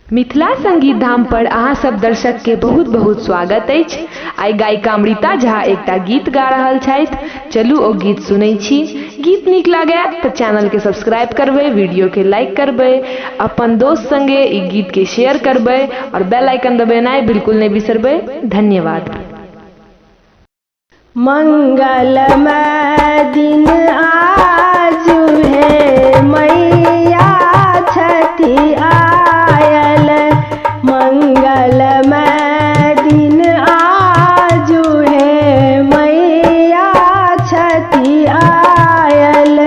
मिथिला संगीत धाम पर अहाँ सब दर्शक के बहुत बहुत स्वागत अछि। आई गायिका अमृता झा एकटा गीत गा रहल छथि। चलू ओ गीत सुनै छी। गीत नीक लागे तो चैनल के सब्सक्राइब करबे, वीडियो के लाइक करबे, अपन दोस्त संगे ई गीत के शेयर करबे और बेल आइकन दबेनाइ बिल्कुल नहीं बिसरबे। धन्यवाद। मंगलमय दिन आजु है, मैया छठी आयल। मंगलमय दिन आजु है, मैया छठी आयल।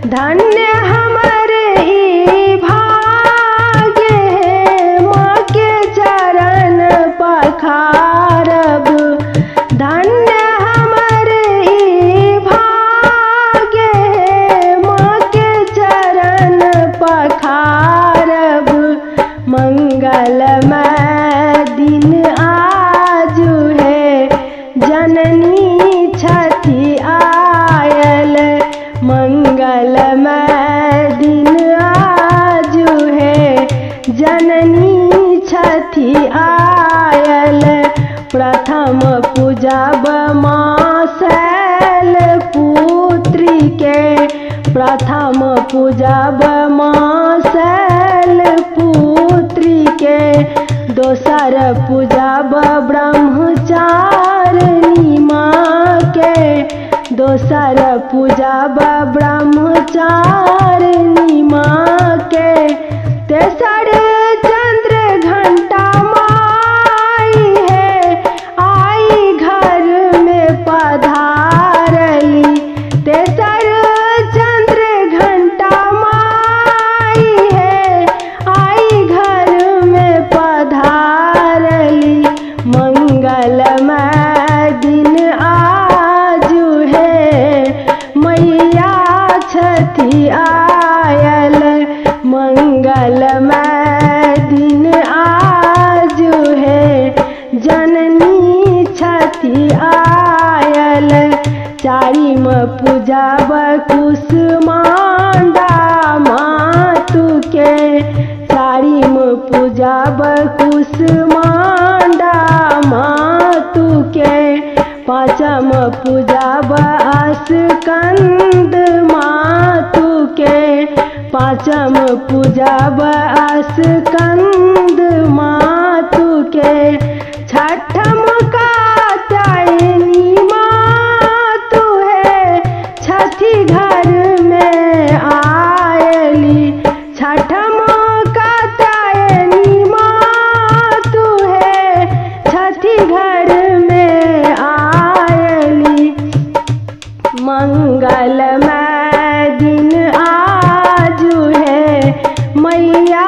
धन्य हमर ई भाग्य है, माँ के चरण पखारब। धन्य मंगलमय दिन आजु है, जननी छठी आयल। मंगलमय दिन आजु है, जननी छठी आयल। प्रथम पूजब माँ शैलपुत्री के, प्रथम पूजब माँ शैलपुत्री के। दोसर पूजब ब्रह्मचारिणी माँ के, दोसर पूजब ब्रह्मचारिणी माँ के। तेसर चंद्र घंटा माई है, आई घर में पधारली। तेसर चंद्र घंटा माई है, आई घर में पधारली। मंगलमय दिन आजु है, मैया छठी आयल। मंगलमय दिन आजु है, जननी छठी आयल। चारिम पूजब कुसुमांडा मातु के, चारिम पूजब कुसुमांडा मातु के। पाँचम पूजब अस्कंद मातु के, पाँचम पूजब अस्कंद मातु के। छठम कात्यायनी मातु है, छठी घर में आयली। छठम कात्यायनी मातु है, छठी घर में आयली। मंगलमय दिन आजु है, मैया